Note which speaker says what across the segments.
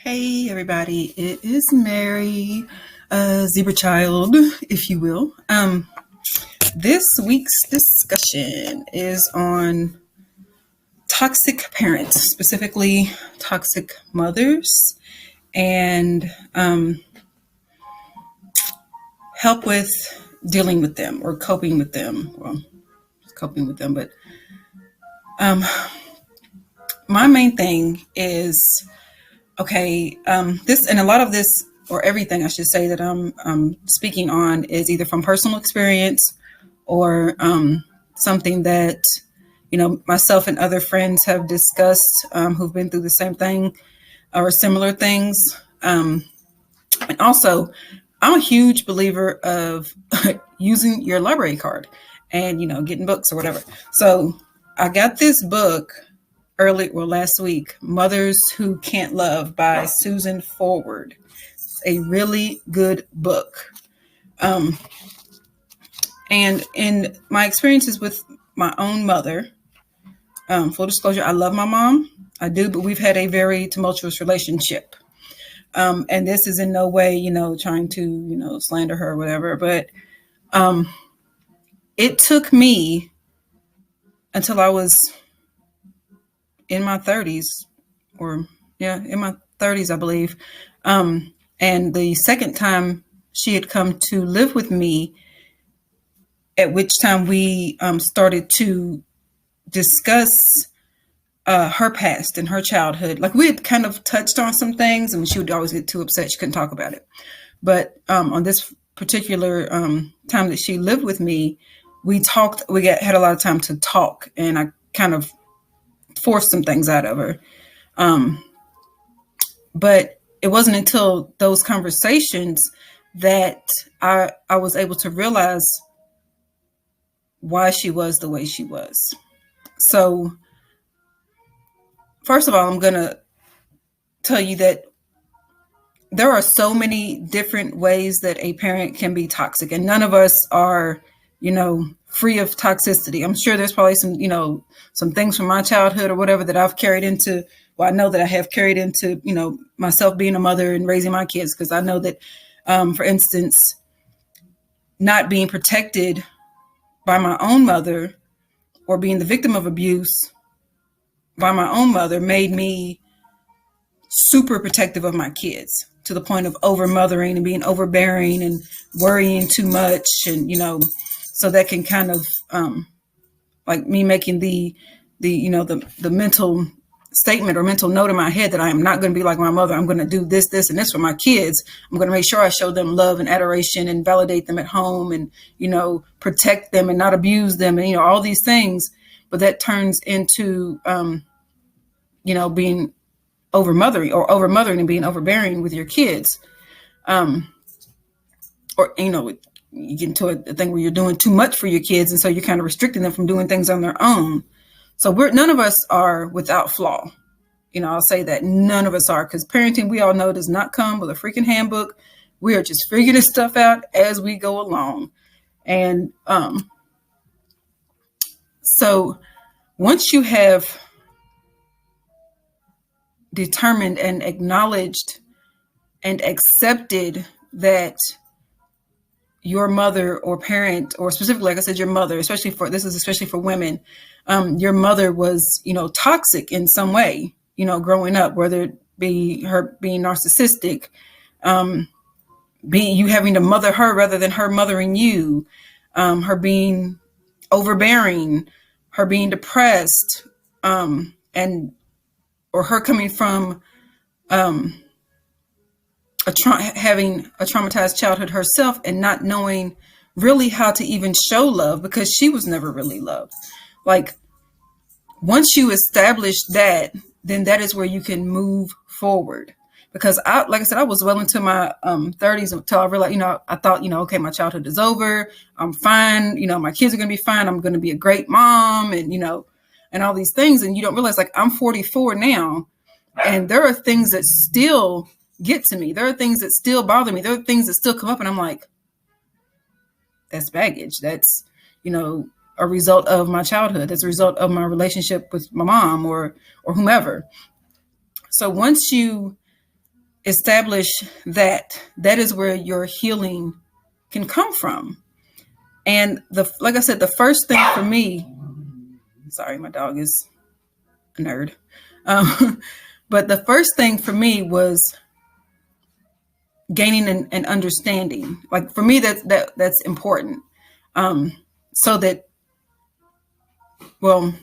Speaker 1: Hey everybody, it is Mary, Zebra Child, if you will. This week's discussion is on toxic parents, specifically toxic mothers, and help with dealing with them or coping with them. Well, coping with them, but my main thing is this, and a lot of this, or everything I should say, that I'm speaking on is either from personal experience or something that myself and other friends have discussed, who've been through the same thing or similar things. And also, I'm a huge believer of using your library card and getting books or whatever. So I got this book last week, Mothers Who Can't Love by Susan Forward. It's a really good book. And in my experiences with my own mother, full disclosure, I love my mom. I do, but we've had a very tumultuous relationship. And this is in no way, trying to, slander her or whatever. But it took me until I was in my 30s, in my 30s, I believe. And the second time she had come to live with me, at which time we started to discuss her past and her childhood. Like, we had kind of touched on some things, and she would always get too upset she couldn't talk about it. But on this particular time that she lived with me, we talked. Had a lot of time to talk, and I kind of forced some things out of her. But it wasn't until those conversations that I was able to realize why she was the way she was. So, first of all, I'm going to tell you that there are so many different ways that a parent can be toxic, and none of us are, free of toxicity. I'm sure there's probably some things from my childhood or whatever that I've carried into, I know that I have carried into, myself being a mother and raising my kids. Because I know that, for instance, not being protected by my own mother or being the victim of abuse by my own mother made me super protective of my kids, to the point of over mothering and being overbearing and worrying too much. And, so that can kind of, like me making the mental statement or mental note in my head that I am not going to be like my mother. I'm going to do this, this, and this for my kids. I'm going to make sure I show them love and adoration and validate them at home and, protect them and not abuse them and, all these things. But that turns into, being over mothering and being overbearing with your kids. Or, you get into a thing where you're doing too much for your kids. And so you're kind of restricting them from doing things on their own. So none of us are without flaw. I'll say that none of us are, because parenting, we all know, does not come with a freaking handbook. We are just figuring this stuff out as we go along. And so once you have determined and acknowledged and accepted that your mother or parent, or specifically, like I said, your mother, especially for women, your mother was, toxic in some way, growing up, whether it be her being narcissistic, you having to mother her rather than her mothering you, her being overbearing, her being depressed, or her coming from, having a traumatized childhood herself and not knowing really how to even show love, because she was never really loved. Like, once you establish that, then that is where you can move forward. Because like I said, I was well into my 30s until I realized, I thought, okay, my childhood is over. I'm fine. My kids are going to be fine. I'm going to be a great mom, and, and all these things. And you don't realize, like, I'm 44 now, and there are things that still get to me. There are things that still bother me. There are things that still come up, and I'm like, that's baggage. That's, a result of my childhood. That's a result of my relationship with my mom or whomever. So once you establish that that is where your healing can come from. And like I said, the first thing for me, sorry, my dog is a nerd. But the first thing for me was gaining an understanding. Like for me, that's important. So that, well,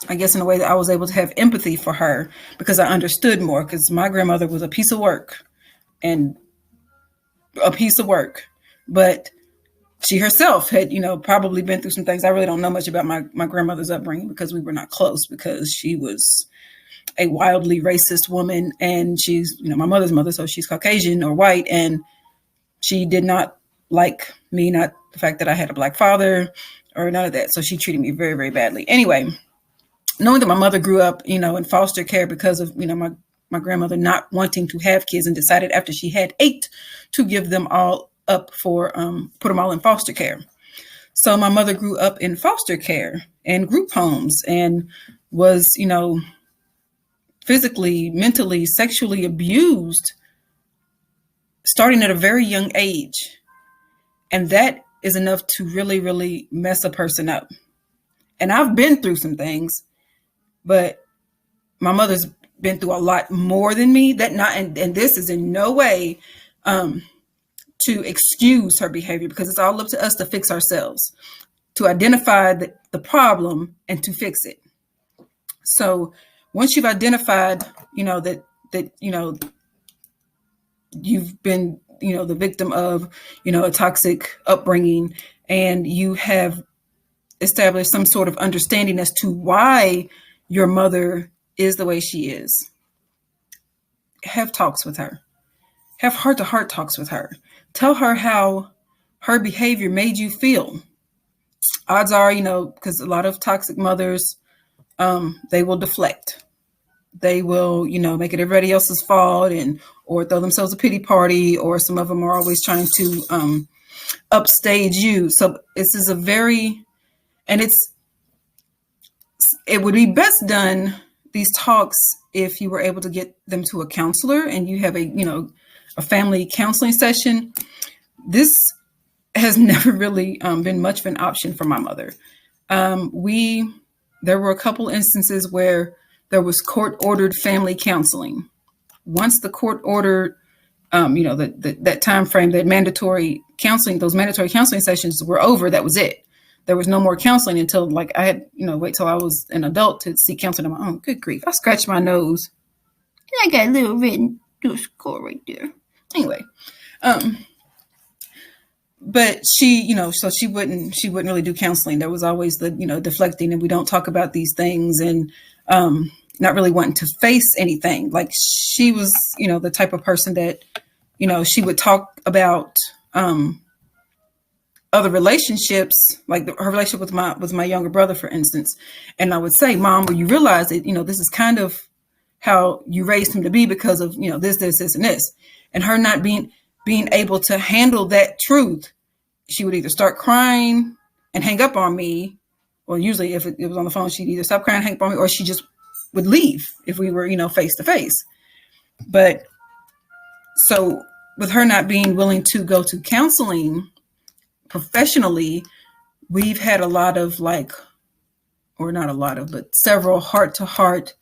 Speaker 1: I guess in a way that I was able to have empathy for her because I understood more, because my grandmother was a piece of work and a piece of work. But she herself had, probably been through some things. I really don't know much about my grandmother's upbringing because we were not close, because she was a wildly racist woman, and she's, my mother's mother, so she's Caucasian or white, and she did not like me, not the fact that I had a black father or none of that. So she treated me very, very badly. Anyway, knowing that my mother grew up, in foster care because of, my grandmother not wanting to have kids, and decided after she had 8 to give them all up for, put them all in foster care. So my mother grew up in foster care and group homes, and was, physically, mentally, sexually abused starting at a very young age. And that is enough to really, really mess a person up. And I've been through some things, but my mother's been through a lot more than me. And this is in no way to excuse her behavior, because it's all up to us to fix ourselves, to identify the problem and to fix it. So once you've identified, that you've been, the victim of, a toxic upbringing, and you have established some sort of understanding as to why your mother is the way she is, have talks with her. Have heart-to-heart talks with her. Tell her how her behavior made you feel. Odds are, because a lot of toxic mothers, they will deflect. They will, make it everybody else's fault, or throw themselves a pity party, or some of them are always trying to upstage you. So this is it would be best done, these talks, if you were able to get them to a counselor and you have a family counseling session. This has never really been much of an option for my mother. There were a couple instances where there was court-ordered family counseling. Once the court ordered, that time frame, that mandatory counseling, those mandatory counseling sessions were over, that was it. There was no more counseling until, I had, wait till I was an adult to seek counseling on my own. Good grief. I scratched my nose. I got a little red score right there. Anyway, but she, so she wouldn't really do counseling. There was always the, deflecting, and we don't talk about these things, and not really wanting to face anything. Like, she was, the type of person that, she would talk about other relationships, like her relationship with my younger brother, for instance. And I would say, Mom, well, you realize that, this is kind of how you raised him to be because of, this, and this. And her not being able to handle that truth, she would either start crying and hang up on me, or usually if it was on the phone, she'd either stop crying, hang up on me, or she just would leave if we were, face to face. But so with her not being willing to go to counseling professionally, we've had a lot of or not a lot of, but several heart-to-heart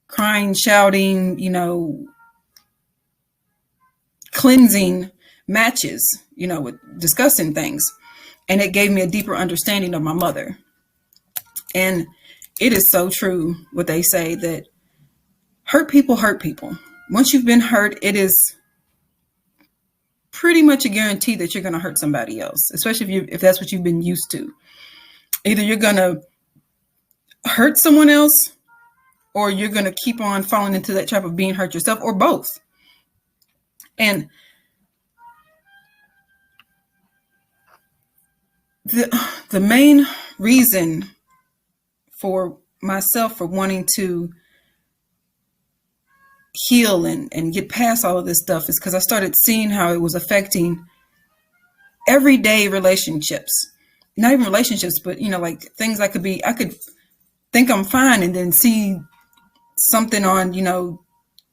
Speaker 1: crying, shouting, cleansing matches, with discussing things. And it gave me a deeper understanding of my mother. And it is so true what they say, that hurt people hurt people. Once you've been hurt, it is pretty much a guarantee that you're going to hurt somebody else, especially if that's what you've been used to. Either you're going to hurt someone else, or you're going to keep on falling into that trap of being hurt yourself, or both. And the main reason for myself for wanting to heal and get past all of this stuff is because I started seeing how it was affecting everyday relationships. Not even relationships, but things I could think I'm fine, and then see something on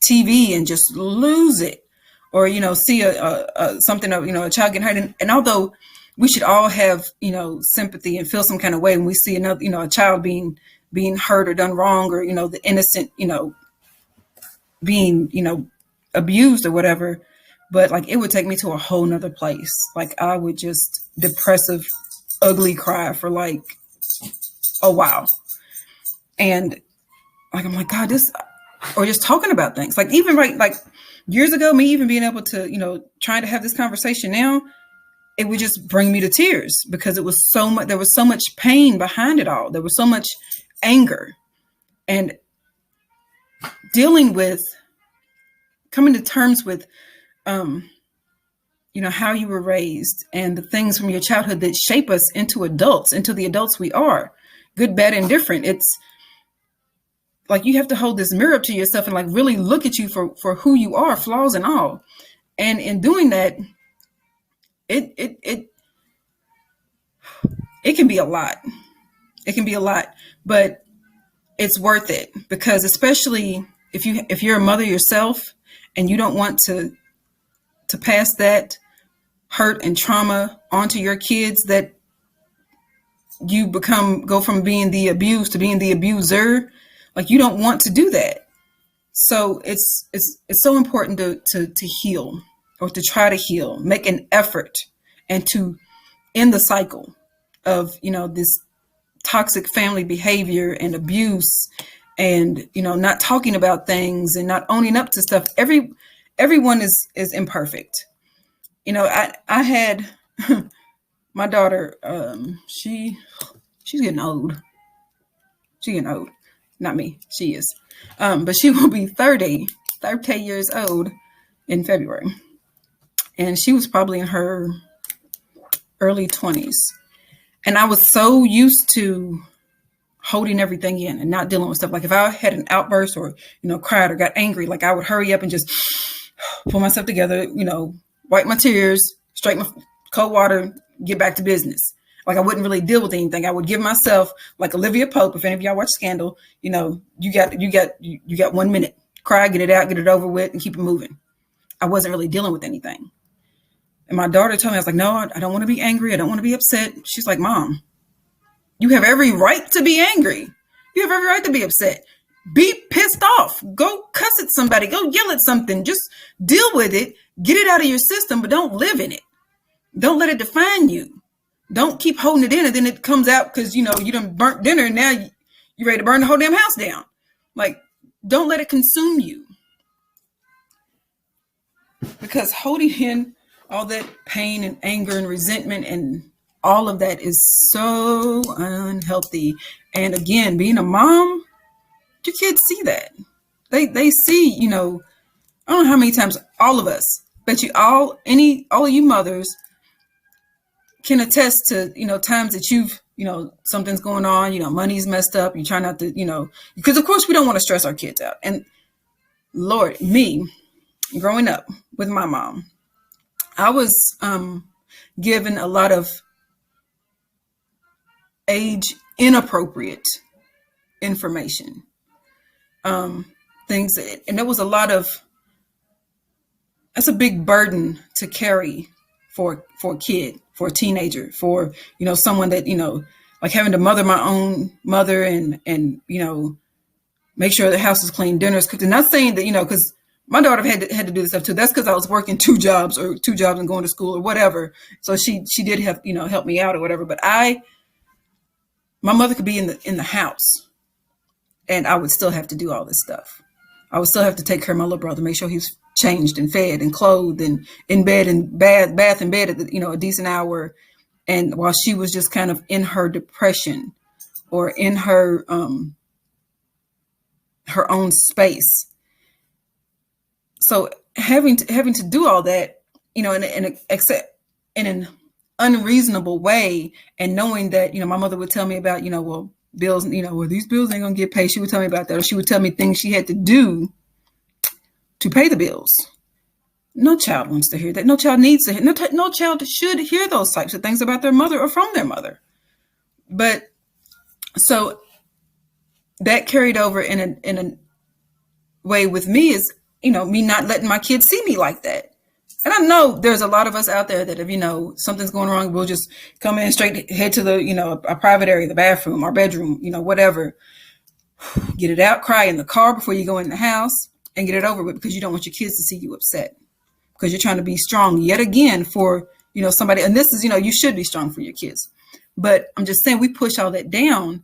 Speaker 1: TV and just lose it, or see something of a child getting hurt. And although we should all have sympathy and feel some kind of way when we see another a child being hurt or done wrong, or the innocent being abused or whatever, but like it would take me to a whole nother place. Like I would just depressive, ugly cry for like a while, and like I'm like, God, this, or just talking about things like even like years ago, me even being able to trying to have this conversation now, it would just bring me to tears because it was so much. There was so much pain behind it all. There was so much anger, and dealing with, coming to terms with, how you were raised and the things from your childhood that shape us into adults, into the adults we are, good, bad, and different. It's like you have to hold this mirror up to yourself and like really look at you for who you are, flaws and all. And in doing that, it can be a lot. It can be a lot, but it's worth it, because especially if you're a mother yourself and you don't want to pass that hurt and trauma onto your kids, that you go from being the abused to being the abuser. Like you don't want to do that. So it's so important to heal, or to try to heal, make an effort, and to end the cycle of this toxic family behavior and abuse, and not talking about things and not owning up to stuff. Everyone is imperfect. I had my daughter, she's getting old. She's getting old. Not me. She is. But she will be 30 years old in February. And she was probably in her early 20s. And I was so used to holding everything in and not dealing with stuff. Like if I had an outburst or, cried or got angry, like I would hurry up and just pull myself together, wipe my tears, straight my cold water, get back to business. Like I wouldn't really deal with anything. I would give myself, like Olivia Pope, if any of y'all watch Scandal, you got 1 minute, cry, get it out, get it over with, and keep it moving. I wasn't really dealing with anything. And my daughter told me, I was like, no, I don't want to be angry. I don't want to be upset. She's like, Mom, you have every right to be angry. You have every right to be upset. Be pissed off. Go cuss at somebody. Go yell at something. Just deal with it. Get it out of your system, but don't live in it. Don't let it define you. Don't keep holding it in, and then it comes out because, you done burnt dinner and now you're ready to burn the whole damn house down. Like, don't let it consume you. Because holding in all that pain and anger and resentment and all of that is so unhealthy. And again, being a mom, your kids see that. They see, I don't know how many times all of us, bet you all of you mothers can attest to, times that you've, something's going on, money's messed up. You try not to, because of course we don't want to stress our kids out. And Lord, me growing up with my mom, I was given a lot of age inappropriate information, things, and there was a lot of, that's a big burden to carry for a kid, for a teenager, for, someone that, like having to mother my own mother and, make sure the house is clean, dinner is cooked. And not saying that, because my daughter had to do this stuff too. That's because I was working two jobs and going to school or whatever. So she did have, help me out or whatever. But my mother could be in the house and I would still have to do all this stuff. I would still have to take care of my little brother, make sure he's changed and fed and clothed and in bed and bath in bed at a decent hour. And while she was just kind of in her depression or in her own space. So having to do all that, in an unreasonable way, and knowing that, my mother would tell me about, well, bills, well, these bills ain't gonna get paid. She would tell me about that, or she would tell me things she had to do to pay the bills. No child wants to hear that. No child needs to hear. No child should hear those types of things about their mother or from their mother. But so that carried over in a way with me is me not letting my kids see me like that. And I know there's a lot of us out there that if, something's going wrong, we'll just come in straight, head to the, a private area, the bathroom, our bedroom, whatever. Get it out, cry in the car before you go in the house and get it over with, because you don't want your kids to see you upset, because you're trying to be strong yet again for, somebody. And this is, you should be strong for your kids. But I'm just saying we push all that down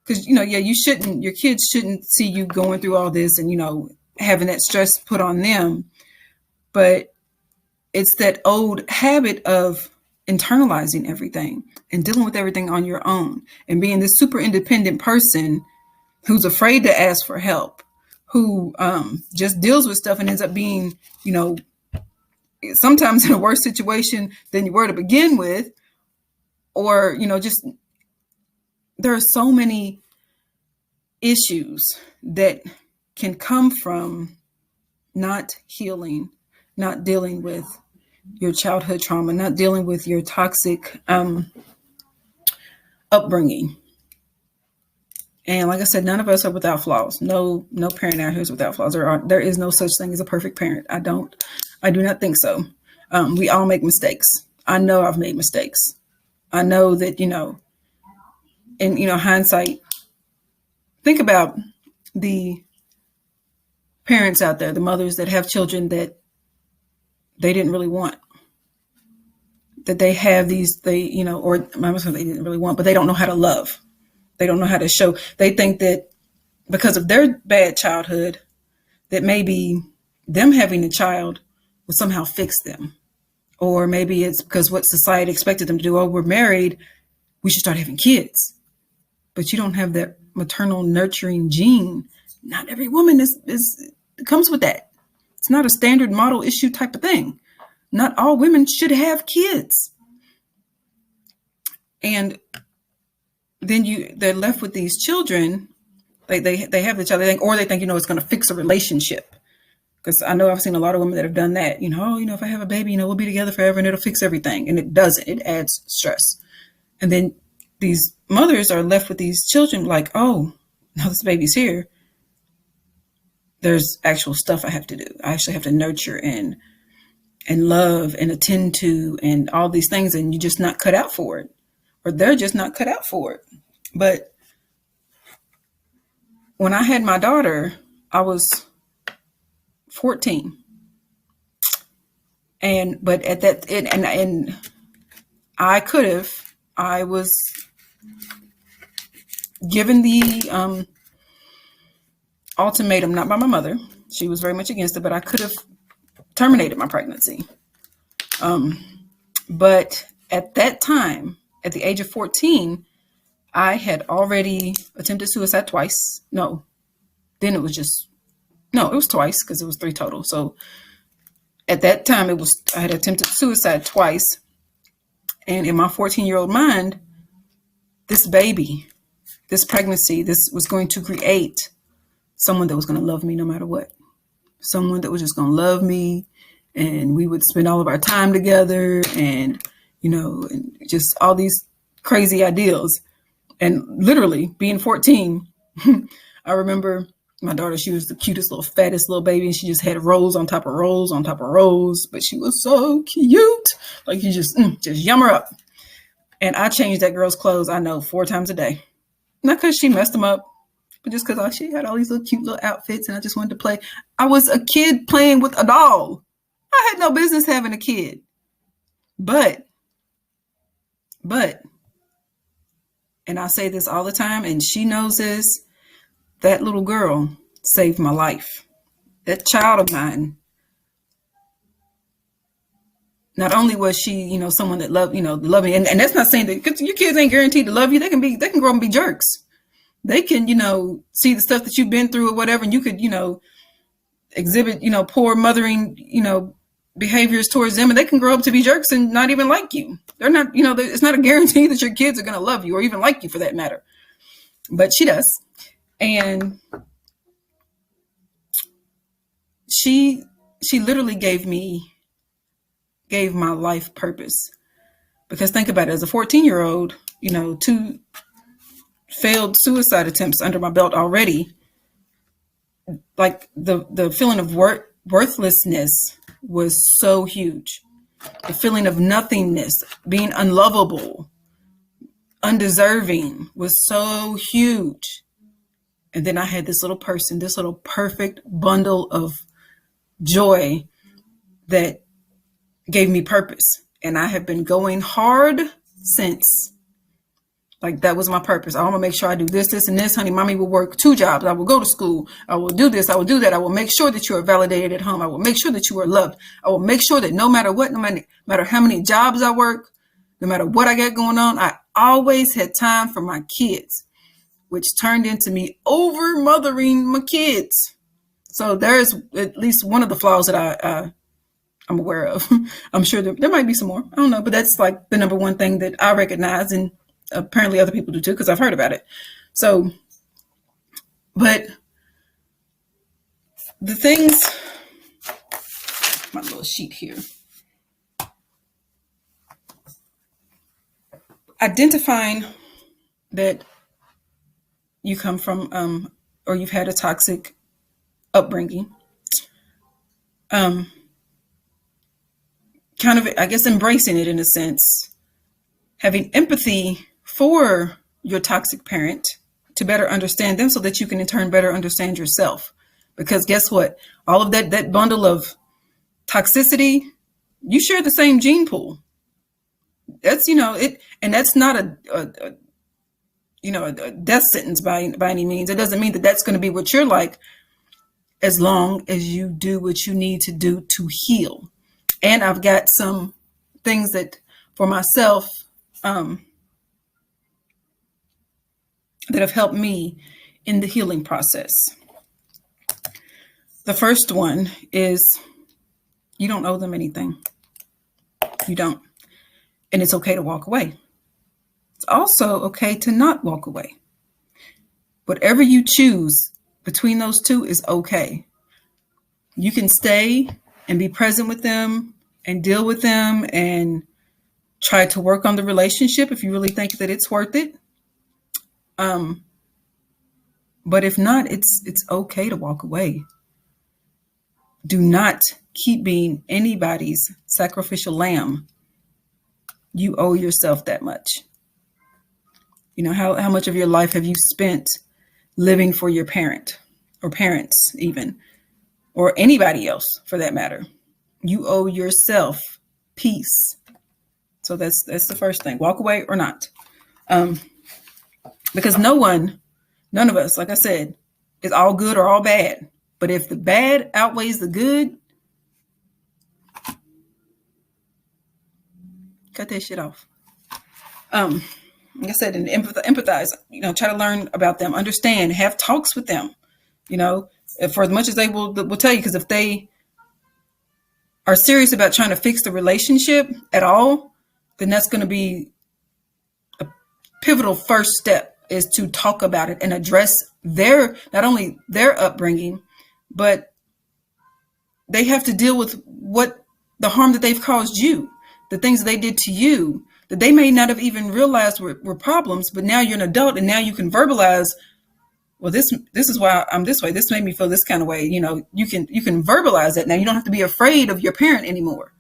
Speaker 1: because, your kids shouldn't see you going through all this and, having that stress put on them. But it's that old habit of internalizing everything and dealing with everything on your own and being this super independent person who's afraid to ask for help, who just deals with stuff and ends up being, sometimes in a worse situation than you were to begin with. Or, just there are so many issues that can come from not healing, not dealing with your childhood trauma, not dealing with your toxic upbringing. And like I said, none of us are without flaws. No parent out here is without flaws. There is no such thing as a perfect parent. I do not think so. We all make mistakes. I know I've made mistakes. I know that, in hindsight, think about the parents out there, the mothers that have children that they didn't really want, that they have these, or my mother, they didn't really want, but they don't know how to love. They don't know how to show. They think that because of their bad childhood, that maybe them having a child would somehow fix them. Or maybe it's because what society expected them to do. Oh, we're married, we should start having kids. But you don't have that maternal nurturing gene. Not every woman comes with that. It's not a standard model issue type of thing. Not all women should have kids. And then they're left with these children. They have the child, they think it's going to fix a relationship. Because I know I've seen a lot of women that have done that. If I have a baby, we'll be together forever and it'll fix everything. And it doesn't. It adds stress. And then these mothers are left with these children like, oh, now this baby's here. There's actual stuff I have to do. I actually have to nurture and love and attend to and all these things. And you're just not cut out for it. Or they're just not cut out for it. But when I had my daughter, I was 14. But at that, and I was given the ultimatum, not by my mother. She was very much against it, but I could have terminated my pregnancy. But at that time, at the age of 14, I had already attempted suicide twice. It was twice because it was 3 total. So at that time I had attempted suicide twice. And in my 14-year-old mind, this baby, this pregnancy, this was going to create someone that was going to love me no matter what. Someone that was just going to love me, and we would spend all of our time together, and, and just all these crazy ideals. And literally being 14, I remember my daughter, she was the cutest little, fattest little baby, and she just had rolls on top of rolls on top of rolls, but she was so cute. Like you just yum her up. And I changed that girl's clothes, I know, 4 times a day. Not because she messed them up, but just because she had all these little cute little outfits and I just wanted to play. I was a kid playing with a doll. I had no business having a kid. But, and I say this all the time, and she knows this, that little girl saved my life. That child of mine, not only was she, someone that loved me, and that's not saying that, because your kids ain't guaranteed to love you. They can grow up and be jerks. They can, see the stuff that you've been through or whatever, and you could, exhibit, poor mothering, behaviors towards them, and they can grow up to be jerks and not even like you. They're not, it's not a guarantee that your kids are going to love you or even like you for that matter. But she does. And she literally gave my life purpose. Because think about it, as a 14-year-old, 2 failed suicide attempts under my belt already. Like the feeling of worth worthlessness was so huge. The feeling of nothingness, being unlovable, undeserving was so huge. And then I had this little person, this little perfect bundle of joy that gave me purpose. And I have been going hard since. Like, that was my purpose. I want to make sure I do this, this, and this. Honey, mommy will work 2 jobs. I will go to school. I will do this. I will do that. I will make sure that you are validated at home. I will make sure that you are loved. I will make sure that no matter what, no matter how many jobs I work, no matter what I got going on, I always had time for my kids, which turned into me over mothering my kids. So there's at least one of the flaws that I'm aware of. I'm sure there might be some more. I don't know, but that's like the number one thing that I recognize, and apparently other people do too, because I've heard about it. So, but the things, my little sheet here, identifying that you come from or you've had a toxic upbringing, kind of, I guess, embracing it in a sense, having empathy for your toxic parent to better understand them so that you can in turn better understand yourself. Because guess what? All of that bundle of toxicity, you share the same gene pool. That's, it, and that's not a death sentence by any means. It doesn't mean that that's going to be what you're like, as long as you do what you need to do to heal. And I've got some things that for myself that have helped me in the healing process. The first one is you don't owe them anything. You don't. And it's okay to walk away. It's also okay to not walk away. Whatever you choose between those two is okay. You can stay and be present with them and deal with them and try to work on the relationship if you really think that it's worth it. But if not, it's okay to walk away. Do not keep being anybody's sacrificial lamb. You owe yourself that much. How much of your life have you spent living for your parent or parents even, or anybody else for that matter? You owe yourself peace. So that's the first thing. Walk away or not. Because none of us, like I said, is all good or all bad. But if the bad outweighs the good, cut that shit off. Like I said, and empathize, try to learn about them, understand, have talks with them, for as much as they will tell you, because if they are serious about trying to fix the relationship at all, then that's going to be a pivotal first step, is to talk about it and address not only their upbringing, but they have to deal with what the harm that they've caused you, the things that they did to you, that they may not have even realized were problems, but now you're an adult and now you can verbalize, well, this is why I'm this way. This made me feel this kind of way. You can verbalize that now. You don't have to be afraid of your parent anymore.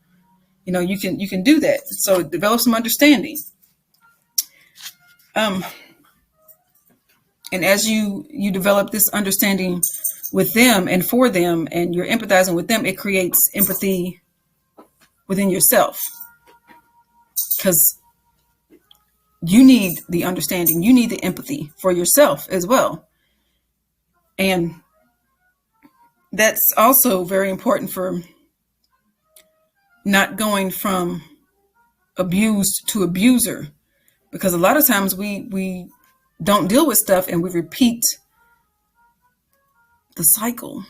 Speaker 1: You can do that. So develop some understanding. And as you develop this understanding with them and for them, and you're empathizing with them, it creates empathy within yourself. Because you need the understanding, you need the empathy for yourself as well. And that's also very important for not going from abused to abuser, because a lot of times we don't deal with stuff and we repeat the cycle,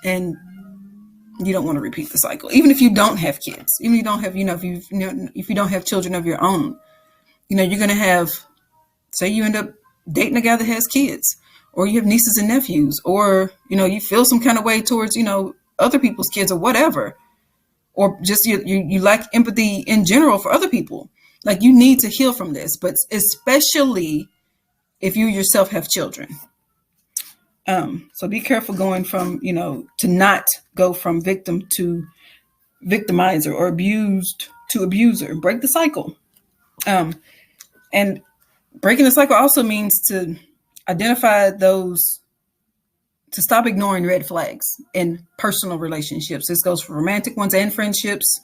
Speaker 1: and you don't want to repeat the cycle. Even if you don't have kids, even if you don't have, if you don't have children of your own, you're going to have, say you end up dating a guy that has kids, or you have nieces and nephews, or, you feel some kind of way towards, other people's kids or whatever, or just you lack empathy in general for other people. Like, you need to heal from this, but especially if you yourself have children. So be careful going from, to not go from victim to victimizer or abused to abuser. Break the cycle. And breaking the cycle also means to identify those, to stop ignoring red flags in personal relationships. This goes for romantic ones and friendships.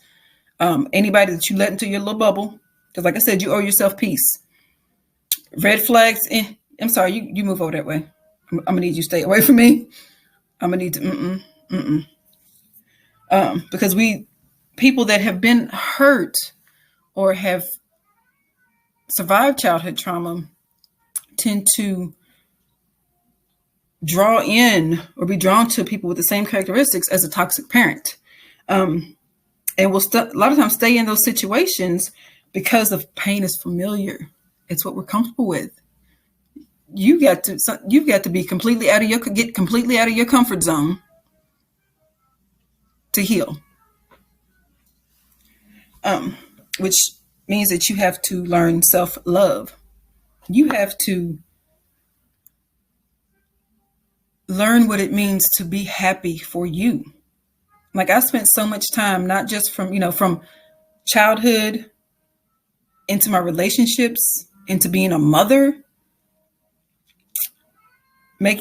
Speaker 1: Anybody that you let into your little bubble, because like I said, you owe yourself peace. Red flags. I'm sorry, you move over that way. I'm gonna need you to stay away from me. I'm gonna need to because people that have been hurt or have survived childhood trauma tend to draw in or be drawn to people with the same characteristics as a toxic parent, and will a lot of times stay in those situations because the pain is familiar. It's what we're comfortable with. You've got to be completely out of your comfort zone to heal. Which means that you have to learn self-love. You have to learn what it means to be happy for you. Like I spent so much time, not just from childhood into my relationships, into being a mother,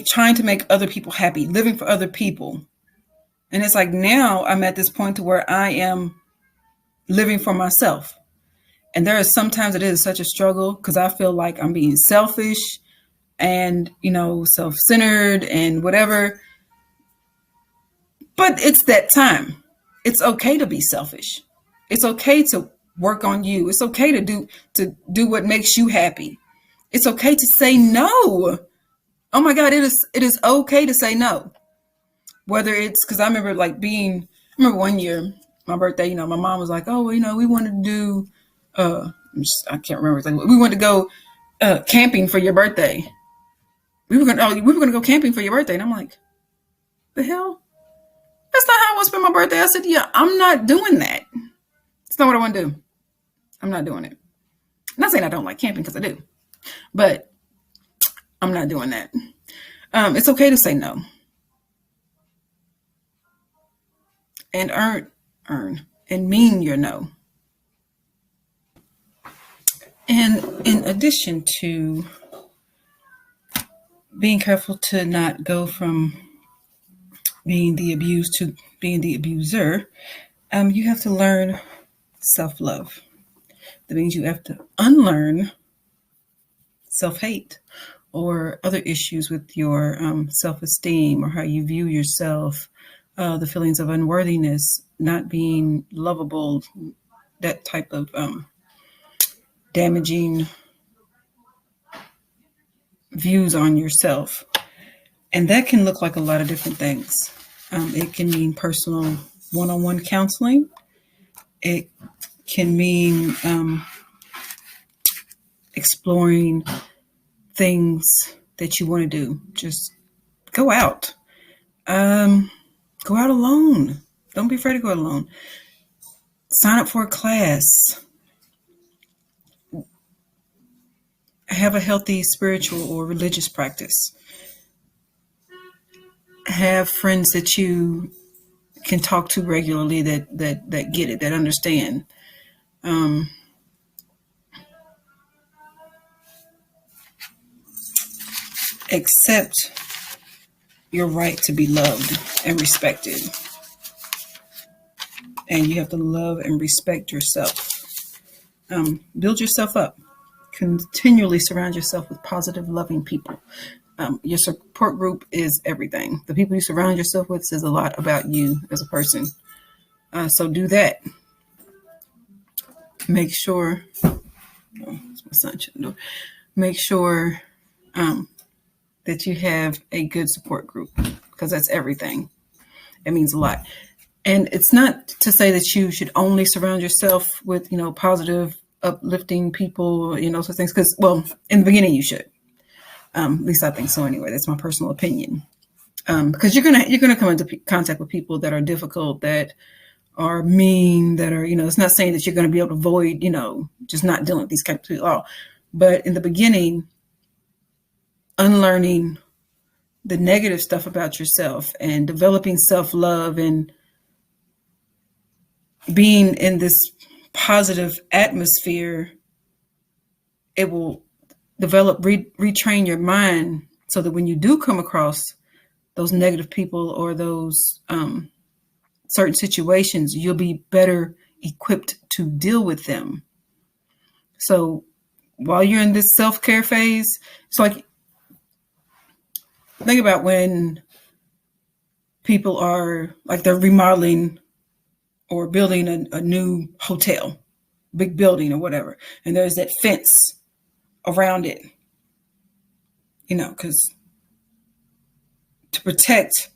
Speaker 1: trying to make other people happy, living for other people. And it's like now I'm at this point to where I am living for myself. And there are sometimes it is such a struggle because I feel like I'm being selfish and, self-centered and whatever. But it's that time. It's okay to be selfish. It's okay to work on you. It's okay to do what makes you happy. It's okay to say no. Oh my God, it is okay to say no. Whether it's because I remember one year, my birthday, my mom was like, oh, we wanted to do, I can't remember exactly. We wanted to go camping for your birthday. We were gonna go camping for your birthday. And I'm like, the hell? That's not how I want to spend my birthday. I said, yeah, I'm not doing that. It's not what I want to do. I'm not doing it. I'm not saying I don't like camping because I do, but I'm not doing that. It's okay to say no. And earn and mean your no. And in addition to being careful to not go from being the abused to being the abuser, you have to learn self-love. That means you have to unlearn self-hate or other issues with your self-esteem or how you view yourself, the feelings of unworthiness, not being lovable, that type of damaging views on yourself. And that can look like a lot of different things. It can mean personal one-on-one counseling. It can mean exploring things that you want to do. Just go out. Go out alone. Don't be afraid to go alone. Sign up for a class. Have a healthy spiritual or religious practice. Have friends that you can talk to regularly that get it, that understand. Accept your right to be loved and respected. And you have to love and respect yourself. Build yourself up. Continually surround yourself with positive, loving people. Your support group is everything. The people you surround yourself with says a lot about you as a person. So do that. Make sure, it's my son shutting the door. Make sure that you have a good support group, because that's everything. It means a lot. And it's not to say that you should only surround yourself with, positive, uplifting people, such things. Because, well, in the beginning you should. At least I think so anyway. That's my personal opinion. Because you're gonna come into contact with people that are difficult, that are mean, that are, it's not saying that you're going to be able to avoid, just not dealing with these kinds of people at all. But in the beginning, unlearning the negative stuff about yourself and developing self-love and being in this positive atmosphere, it will retrain your mind so that when you do come across those negative people or those certain situations, you'll be better equipped to deal with them. So while you're in this self-care phase, it's like, think about when people are like they're remodeling or building a new hotel, big building or whatever, and there's that fence around it, because to protect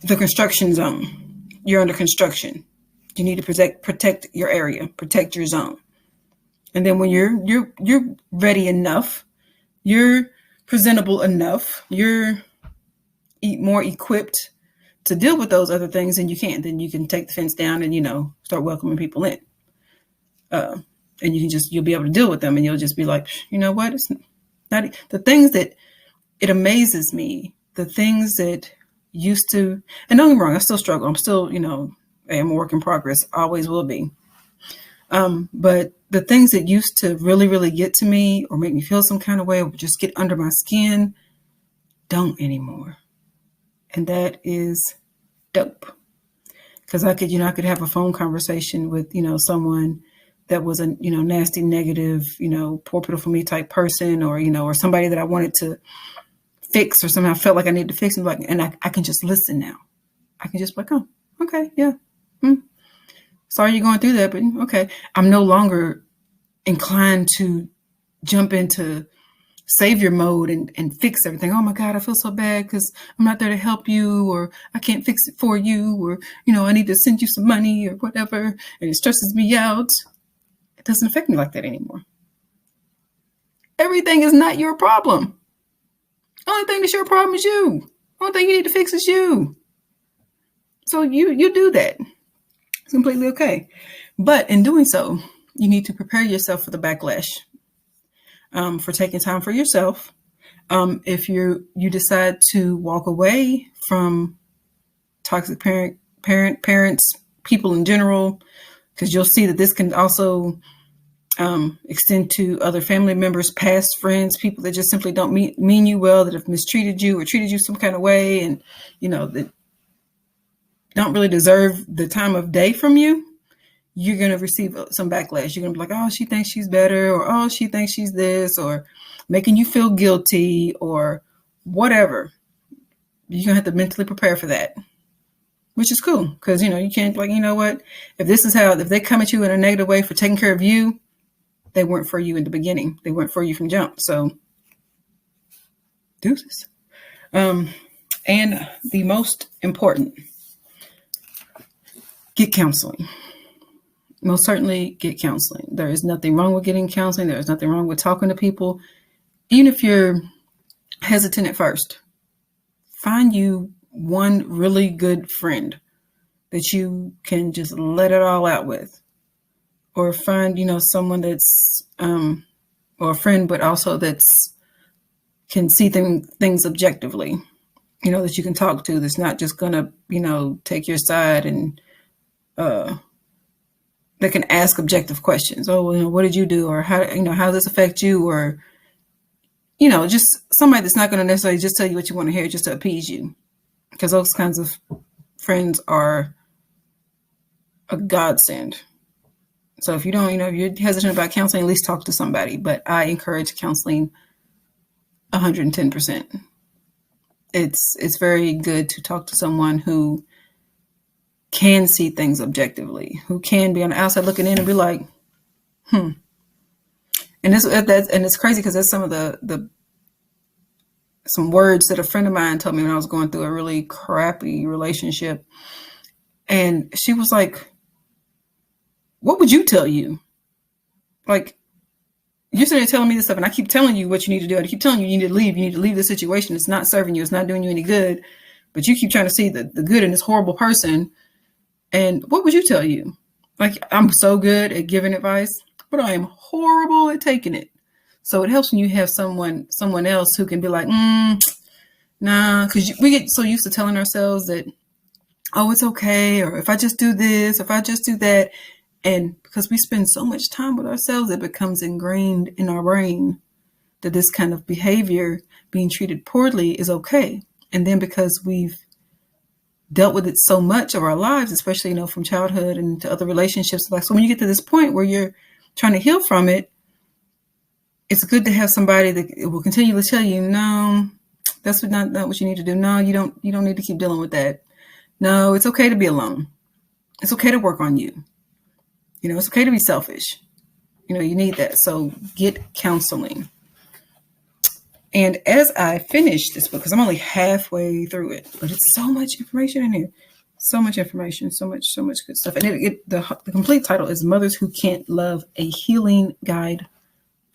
Speaker 1: the construction zone, you're under construction. You need to protect your area, protect your zone. And then when you're ready enough, you're presentable enough, you're more equipped to deal with those other things, and then you can take the fence down and start welcoming people in. And you'll be able to deal with them, and you'll just be like, you know what? It's not the things that it amazes me. The things that used to, and don't get me wrong, I still struggle. I'm still, I'm a work in progress. Always will be. But the things that used to really, really get to me or make me feel some kind of way or just get under my skin don't anymore. And that is dope. Because I could have a phone conversation with, someone that was a, nasty, negative, poor, pitiful me type person, or somebody that I wanted to fix or somehow felt like I needed to fix, and I can just listen now. I can just be like, oh, okay, yeah. Sorry you're going through that, but okay. I'm no longer inclined to jump into savior mode and fix everything. Oh my God, I feel so bad because I'm not there to help you, or I can't fix it for you, or, I need to send you some money or whatever, and it stresses me out. It doesn't affect me like that anymore. Everything is not your problem. The only thing that's your problem is you. The only thing you need to fix is you. So you do that. It's completely okay. But in doing so, you need to prepare yourself for the backlash, for taking time for yourself. If you decide to walk away from toxic parents, people in general, because you'll see that this can also extend to other family members, past friends, people that just simply don't mean you well, that have mistreated you or treated you some kind of way, and that don't really deserve the time of day from you. You're going to receive some backlash. You're going to be like, oh, she thinks she's better, or oh, she thinks she's this, or making you feel guilty or whatever. You're going to have to mentally prepare for that, which is cool, because you can't, like, you know what, if they come at you in a negative way for taking care of you, they weren't for you in the beginning. They weren't for you from jump. So deuces. And the most important, get counseling. Most certainly get counseling. There is nothing wrong with getting counseling. There is nothing wrong with talking to people. Even if you're hesitant at first, find you one really good friend that you can just let it all out with. Or find, someone that's, or a friend, but also that's can see things objectively, that you can talk to, that's not just going to, take your side, and that can ask objective questions. Oh, what did you do? Or how does this affect you? Or, just somebody that's not going to necessarily just tell you what you want to hear just to appease you. Because those kinds of friends are a godsend. So if you don't, if you're hesitant about counseling, at least talk to somebody. But I encourage counseling 110%. It's very good to talk to someone who can see things objectively, who can be on the outside looking in and be like, And it's crazy because that's some of some words that a friend of mine told me when I was going through a really crappy relationship. And she was like, what would you tell you? Like, you're sitting there telling me this stuff, and I keep telling you what you need to do. I keep telling you need to leave. You need to leave the situation. It's not serving you. It's not doing you any good. But you keep trying to see the good in this horrible person. And what would you tell you? Like, I'm so good at giving advice, but I am horrible at taking it. So it helps when you have someone else who can be like, Nah, because we get so used to telling ourselves that, oh, it's okay, or if I just do this, if I just do that. And because we spend so much time with ourselves, it becomes ingrained in our brain that this kind of behavior, being treated poorly, is okay. And then because we've dealt with it so much of our lives, especially, from childhood and to other relationships, like, so when you get to this point where you're trying to heal from it, it's good to have somebody that will continually tell you, no, that's not what you need to do. No, you don't need to keep dealing with that. No, it's okay to be alone. It's okay to work on you. It's okay to be selfish. You need that. So get counseling. And as I finish this book, because I'm only halfway through it, but it's so much information in here. So much information, so much good stuff. And the complete title is Mothers Who Can't Love, a Healing Guide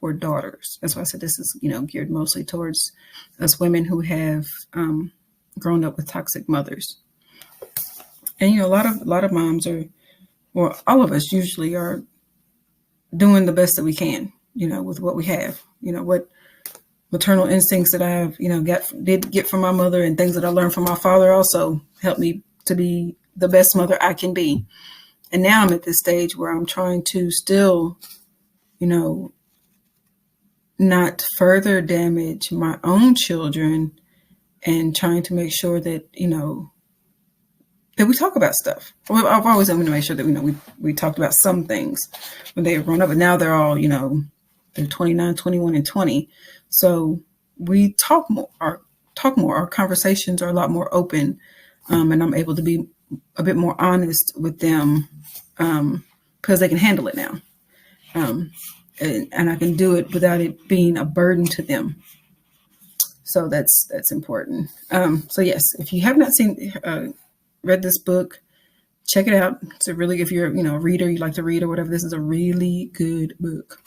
Speaker 1: for Daughters. That's why I said this is, geared mostly towards us women who have grown up with toxic mothers. And, a lot of moms are, well, all of us usually are doing the best that we can, with what we have, what maternal instincts that I have, did get from my mother, and things that I learned from my father also helped me to be the best mother I can be. And now I'm at this stage where I'm trying to still, not further damage my own children, and trying to make sure that, that we talk about stuff. I've always wanted to make sure that, we talked about some things when they were growing up, but now they're all, they're 29, 21, and 20. So we talk more. Our conversations are a lot more open, and I'm able to be a bit more honest with them because they can handle it now, and I can do it without it being a burden to them. So that's important. So yes, if you have not read this book, check it out. It's if you're a reader, you like to read or whatever, this is a really good book.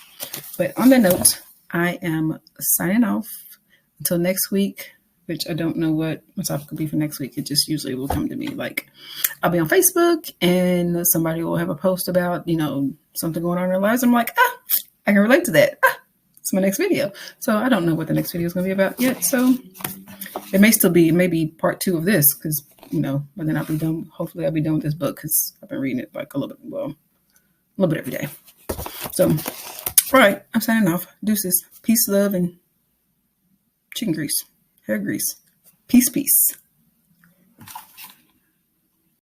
Speaker 1: But on that note, I am signing off until next week, which I don't know what my topic will be for next week. It just usually will come to me. Like, I'll be on Facebook and somebody will have a post about, something going on in their lives. I'm like, I can relate to that. It's my next video. So I don't know what the next video is going to be about yet. So it may still be maybe part 2 of this, because, but then I'll be done. Hopefully I'll be done with this book, because I've been reading it like a little bit every day. So, all right, I'm signing off. Deuces. Peace, love, and chicken grease. Hair grease. Peace, peace.